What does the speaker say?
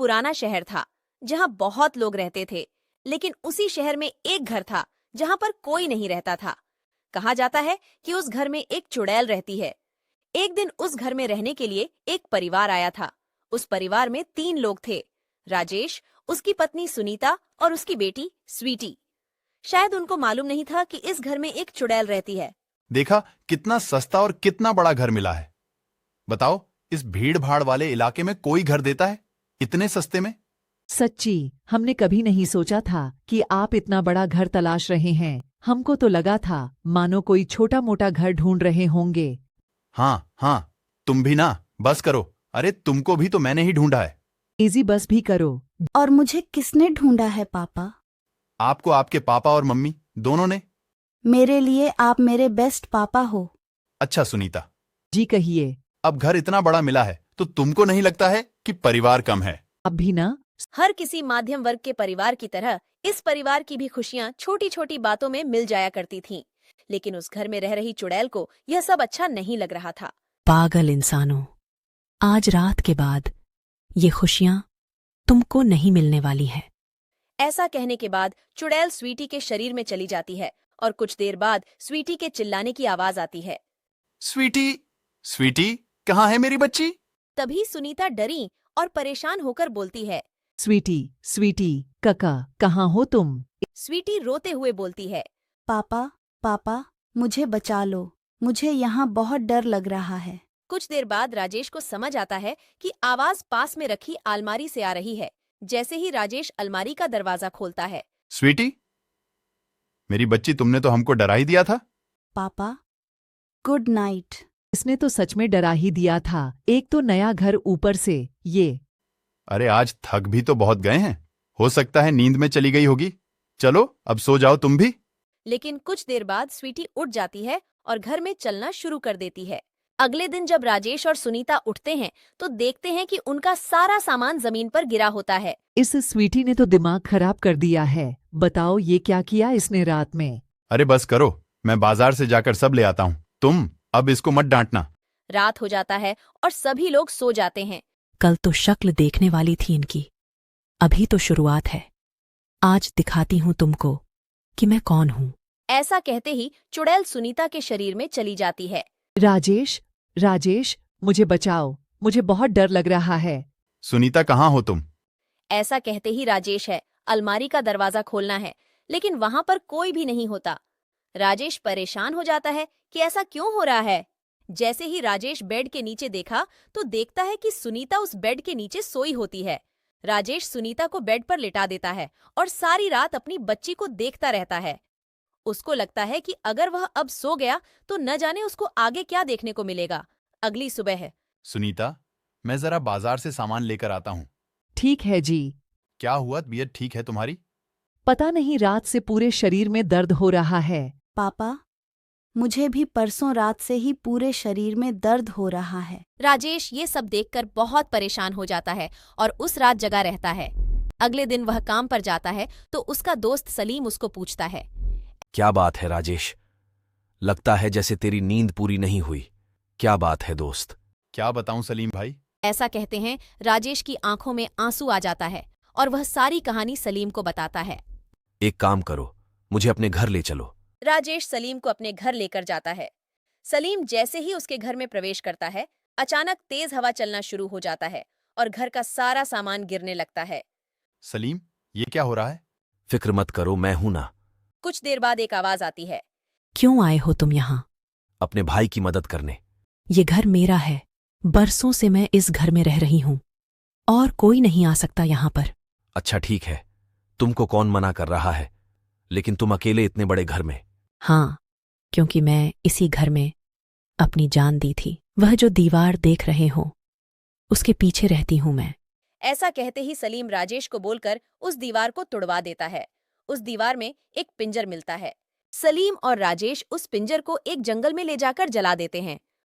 पुराना शहर था जहां बहुत लोग रहते थे, लेकिन उसी शहर में एक घर था जहां पर कोई नहीं रहता था। कहा जाता है कि उस घर में एक चुड़ैल रहती है। एक दिन उस घर में रहने के लिए एक परिवार आया था। उस परिवार में 3 लोग थे, राजेश, उसकी पत्नी सुनीता और उसकी बेटी स्वीटी। शायद उनको मालूम नहीं था कि इस घर में एक चुड़ैल रहती है। देखा, कितना सस्ता और कितना बड़ा घर मिला है। बताओ, इस भीड़ भाड़ वाले इलाके में कोई घर देता है इतने सस्ते में? सच्ची, हमने कभी नहीं सोचा था कि आप इतना बड़ा घर तलाश रहे हैं। हमको तो लगा था मानो कोई छोटा मोटा घर ढूंढ रहे होंगे। हाँ हाँ, तुम भी ना, बस करो। अरे तुमको भी तो मैंने ही ढूंढा है। इजी बस भी करो। और मुझे किसने ढूंढा है पापा? आपको आपके पापा और मम्मी दोनों ने। मेरे लिए आप मेरे बेस्ट पापा हो। अच्छा सुनीता, जी कहिए। अब घर इतना बड़ा मिला है तो तुमको नहीं लगता है कि परिवार कम है? अब भी ना। हर किसी माध्यम वर्ग के परिवार की तरह इस परिवार की भी खुशियां छोटी छोटी बातों में मिल जाया करती थीं। लेकिन उस घर में रह रही चुड़ैल को यह सब अच्छा नहीं लग रहा था। पागल इंसानों, आज रात के बाद ये खुशियां तुमको नहीं मिलने वाली है। ऐसा कहने के बाद चुड़ैल स्वीटी के शरीर में चली जाती है और कुछ देर बाद स्वीटी के चिल्लाने की आवाज आती है। स्वीटी, स्वीटी, कहाँ है मेरी बच्ची? तभी सुनीता डरी और परेशान होकर बोलती है। स्वीटी, स्वीटी, कका, कहाँ हो तुम? स्वीटी रोते हुए बोलती है। पापा, पापा, मुझे बचा लो। मुझे यहाँ बहुत डर लग रहा है। कुछ देर बाद राजेश को समझ आता है कि आवाज पास में रखी अलमारी से आ रही है। जैसे ही राजेश अलमारी का दरवाजा खोलता है। स्वीटी, मेरी बच्ची, तुमने तो हमको डरा ही दिया था। पापा, गुड नाइट। इसने तो सच में डरा ही दिया था। एक तो नया घर, ऊपर से ये। अरे आज थक भी तो बहुत गए हैं, हो सकता है नींद में चली गई होगी। चलो अब सो जाओ तुम भी। लेकिन कुछ देर बाद स्वीटी उठ जाती है और घर में चलना शुरू कर देती है। अगले दिन जब राजेश और सुनीता उठते हैं तो देखते हैं कि उनका सारा सामान जमीन पर गिरा होता है। इस स्वीटी ने तो दिमाग खराब कर दिया है। बताओ ये क्या किया इसने रात में? अरे बस करो, मैं बाजार से जाकर सब ले आता हूँ। तुम अब इसको मत डांटना। रात हो जाता है और सभी लोग सो जाते हैं। कल तो शक्ल देखने वाली थी इनकी, अभी तो शुरुआत है। आज दिखाती हूं तुमको कि मैं कौन हूं। ऐसा कहते ही चुड़ैल सुनीता के शरीर में चली जाती है। राजेश, राजेश, मुझे बचाओ, मुझे बहुत डर लग रहा है। सुनीता, कहाँ हो तुम? ऐसा कहते ही राजेश है अलमारी का दरवाजा खोलना है, लेकिन वहां पर कोई भी नहीं होता। राजेश परेशान हो जाता है कि ऐसा क्यों हो रहा है। जैसे ही राजेश बेड के नीचे देखा तो देखता है कि सुनीता उस बेड के नीचे सोई होती है। राजेश सुनीता को बेड पर लिटा देता है और सारी रात अपनी बच्ची को देखता रहता है। उसको लगता है कि अगर वह अब सो गया तो न जाने उसको आगे क्या देखने को मिलेगा। अगली सुबह है। सुनीता, मैं जरा बाजार से सामान लेकर आता हूँ। ठीक है जी। क्या हुआ, तबीयत ठीक है तुम्हारी? पता नहीं, रात से पूरे शरीर में दर्द हो रहा है। पापा, मुझे भी परसों रात से ही पूरे शरीर में दर्द हो रहा है। राजेश ये सब देखकर बहुत परेशान हो जाता है और उस रात जगा रहता है। अगले दिन वह काम पर जाता है तो उसका दोस्त सलीम उसको पूछता है। क्या बात है राजेश? लगता है जैसे तेरी नींद पूरी नहीं हुई। क्या बात है दोस्त? क्या बताऊं सलीम भाई। ऐसा कहते हैं राजेश की आंखों में आंसू आ जाता है और वह सारी कहानी सलीम को बताता है। एक काम करो, मुझे अपने घर ले चलो। राजेश सलीम को अपने घर लेकर जाता है। सलीम जैसे ही उसके घर में प्रवेश करता है, अचानक तेज हवा चलना शुरू हो जाता है और घर का सारा सामान गिरने लगता है। सलीम, ये क्या हो रहा है? फिक्र मत करो, मैं हूं ना। कुछ देर बाद एक आवाज आती है। क्यों आए हो तुम यहाँ? अपने भाई की मदद करने। ये घर मेरा है। बरसों से मैं इस घर में रह रही हूं और कोई नहीं आ सकता यहाँ पर। अच्छा ठीक है, तुमको कौन मना कर रहा है, लेकिन तुम अकेले इतने बड़े घर में? हाँ, क्योंकि मैं इसी घर में अपनी जान दी थी। वह जो दीवार देख रहे हो, उसके पीछे रहती हूं मैं। ऐसा कहते ही सलीम राजेश को बोलकर उस दीवार को तुड़वा देता है। उस दीवार में एक पिंजर मिलता है। सलीम और राजेश उस पिंजर को एक जंगल में ले जाकर जला देते हैं।